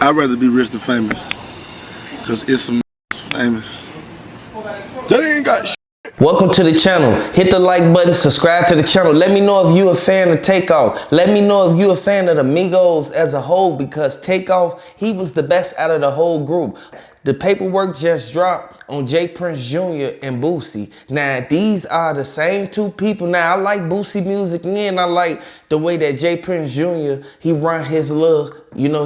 I'd rather be rich than famous, cause it's some famous. They ain't got shit. Welcome to the channel. Hit the like button, subscribe to the channel. Let me know if you a fan of Takeoff. Let me know if you a fan of the Migos as a whole, because Takeoff, he was the best out of the whole group. The paperwork just dropped on Prince Jr. and Boosie. Now, these are the same two people. Now, I like Boosie music and I like the way that Prince Jr., he run his little,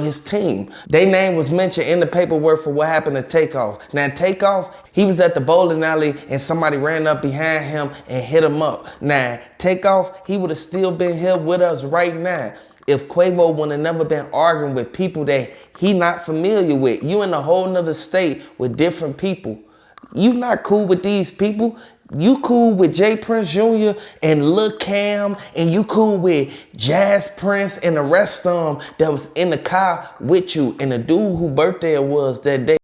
his team. Their name was mentioned in the paperwork for what happened to Takeoff. Now, Takeoff, he was at the bowling alley and somebody ran up behind him and hit him up. Now, Takeoff, he would have still been here with us right now if Quavo would have never been arguing with people that he not familiar with. You in a whole nother state with different people. You not cool with these people. You cool with Prince Jr. and Lil Cam, and you cool with Jazz Prince and the rest of them that was in the car with you, and the dude whose birthday it was that day.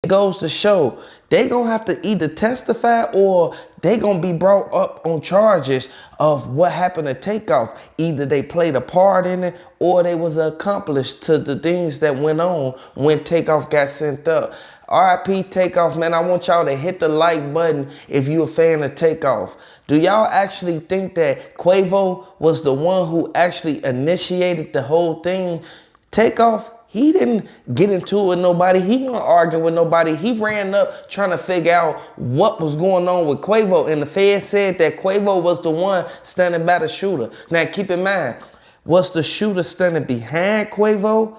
Goes to show they gonna have to either testify or they gonna be brought up on charges of what happened to Takeoff. Either they played a part in it or they was accomplice to the things that went on when Takeoff got sent up. RIP Takeoff, man. I want y'all to hit the like button if you a fan of Takeoff. Do y'all actually think that Quavo was the one who actually initiated the whole thing? Takeoff, he didn't get into it with nobody. He wasn't arguing with nobody. He ran up trying to figure out what was going on with Quavo. And the Fed said that Quavo was the one standing by the shooter. Now, keep in mind, was the shooter standing behind Quavo?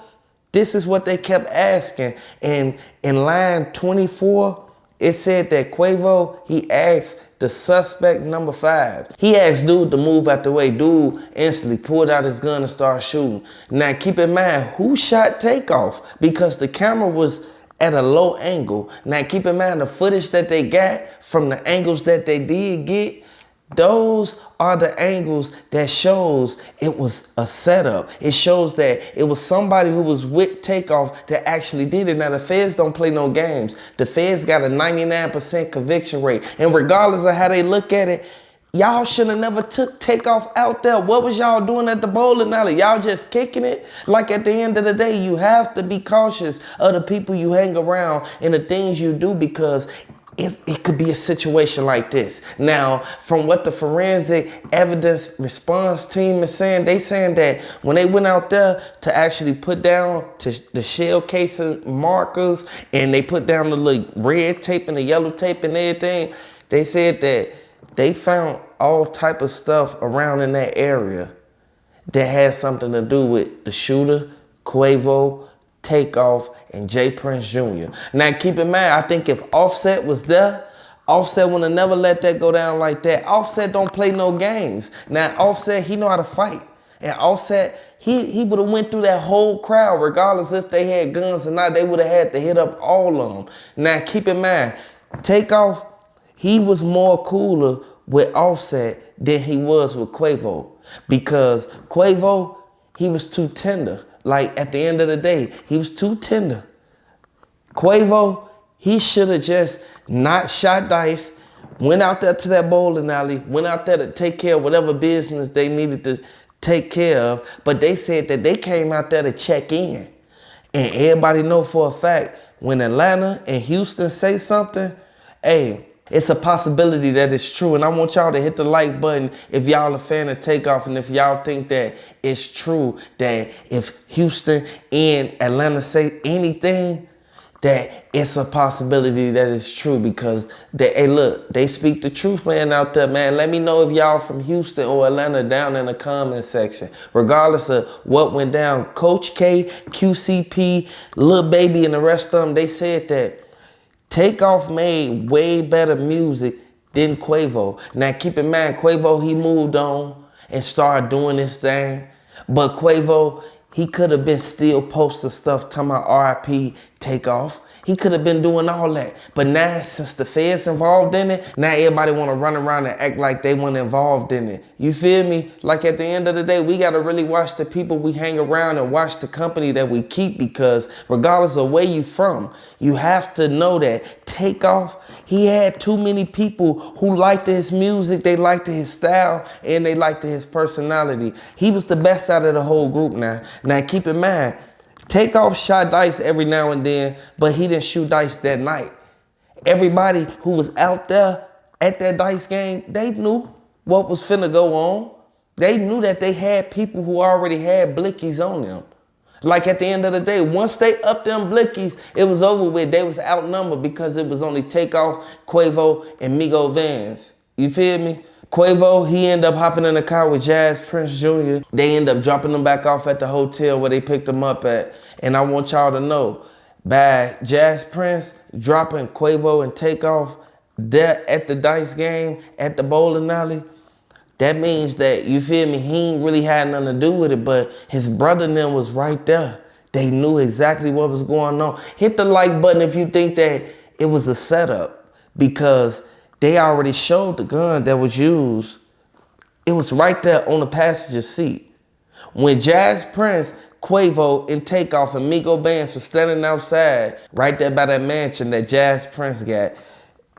This is what they kept asking. And in line 24, it said that Quavo, he asked the suspect number 5. He asked dude to move out the way. Dude instantly pulled out his gun and started shooting. Now keep in mind, who shot Takeoff? Because the camera was at a low angle. Now keep in mind, the footage that they got from the angles that they did get, those are the angles that shows it was a setup. It shows that it was somebody who was with Takeoff that actually did it. Now, the feds don't play no games. The feds got a 99% conviction rate. And regardless of how they look at it, y'all should have never took Takeoff out there. What was y'all doing at the bowling alley? Y'all just kicking it? Like, at the end of the day, you have to be cautious of the people you hang around and the things you do, because it could be a situation like this. Now, from what the forensic evidence response team is saying, they saying that when they went out there to actually put down the shell casing markers, and they put down the little red tape and the yellow tape and everything, they said that they found all type of stuff around in that area that had something to do with the shooter, Quavo, Takeoff, and Prince Jr. Now, keep in mind, I think if Offset was there, Offset would have never let that go down like that. Offset don't play no games. Now, Offset, he know how to fight. And Offset, he would have went through that whole crowd, regardless if they had guns or not. They would have had to hit up all of them. Now, keep in mind, Takeoff, he was more cooler with Offset than he was with Quavo. Because Quavo, he was too tender. Like, at the end of the day, he was too tender. Quavo, he should have just not shot dice, went out there to that bowling alley, went out there to take care of whatever business they needed to take care of. But they said that they came out there to check in. And everybody know for a fact, when Atlanta and Houston say something, hey, it's a possibility that it's true. And I want y'all to hit the like button if y'all a fan of Takeoff, and if y'all think that it's true that if Houston and Atlanta say anything, that it's a possibility that it's true, because they, hey, look, they speak the truth, man, out there, man. Let me know if y'all from Houston or Atlanta down in the comment section. Regardless of what went down, Coach K, QCP, Lil Baby, and the rest of them, they said that Takeoff made way better music than Quavo. Now, keep in mind, Quavo, he moved on and started doing this thing. But Quavo, he could have been still posting stuff talking about RIP Takeoff. He could have been doing all that. But now, since the feds involved in it, now everybody want to run around and act like they weren't involved in it. You feel me? Like, at the end of the day, we got to really watch the people we hang around and watch the company that we keep, because regardless of where you from, you have to know that Takeoff, He had too many people who liked his music, they liked his style, and they liked his personality. He was the best out of the whole group now. Now keep in mind, Takeoff shot dice every now and then, but he didn't shoot dice that night. Everybody who was out there at that dice game, they knew what was finna go on. They knew that they had people who already had blickies on them. Like at the end of the day, once they upped them blickies, it was over with. They was outnumbered because it was only Takeoff, Quavo, and Migos Vans. You feel me? Quavo, he ended up hopping in the car with Prince Jr. They ended up dropping him back off at the hotel where they picked him up at. And I want y'all to know, by Prince dropping Quavo and Takeoff there at the dice game, at the bowling alley, that means that, you feel me, he ain't really had nothing to do with it, but his brother and them was right there. They knew exactly what was going on. Hit the like button if you think that it was a setup, because they already showed the gun that was used. It was right there on the passenger seat. When Prince, Quavo, and Takeoff and Migos Bands were standing outside, right there by that mansion that Prince got,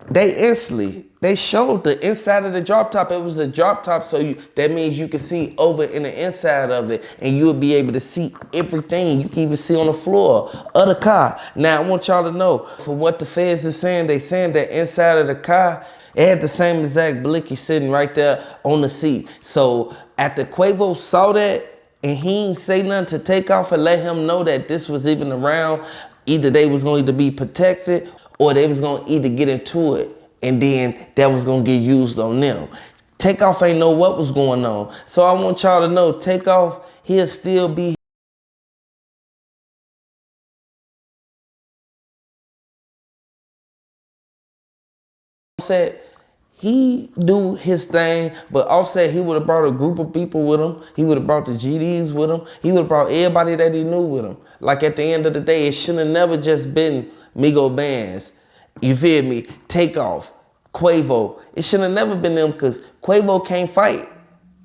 they showed the inside of the drop top. It was a drop top, so that means you can see over in the inside of it, and you'll be able to see everything. You can even see on the floor of the car. Now, I want y'all to know, for what the feds is saying, they saying that inside of the car, it had the same exact blicky sitting right there on the seat. So after Quavo saw that, and he ain't say nothing to Takeoff and let him know that this was even around, either they was going to be protected, or they was gonna either get into it and then that was gonna get used on them. Takeoff ain't know what was going on. So I want y'all to know, Takeoff, he'll still be Offset. He do his thing, but Offset, he would have brought a group of people with him. He would have brought the GDs with him. He would have brought everybody that he knew with him. Like at the end of the day, it should have never just been Migos Bands. You feel me? Takeoff, Quavo. It should have never been them, because Quavo can't fight.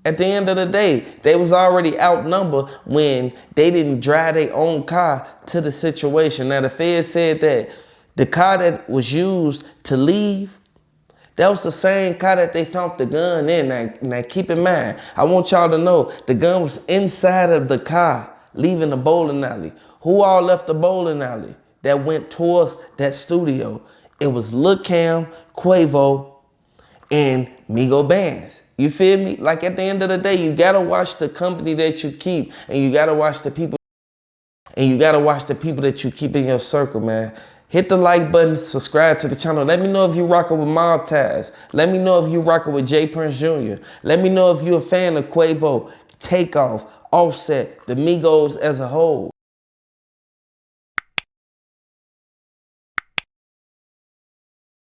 At the end of the day, they was already outnumbered when they didn't drive their own car to the situation. Now the Fed said that the car that was used to leave, that was the same car that they found the gun in. Now keep in mind, I want y'all to know, the gun was inside of the car, leaving the bowling alley. Who all left the bowling alley that went towards that studio? It was Lil Cam, Quavo, and Migos Bands. You feel me? Like at the end of the day, you gotta watch the company that you keep, and you gotta watch the people, that you keep in your circle, man. Hit the like button, subscribe to the channel. Let me know if you rocking with Mob Taz. Let me know if you rocking with Prince Jr. Let me know if you're a fan of Quavo, Takeoff, Offset, the Migos as a whole.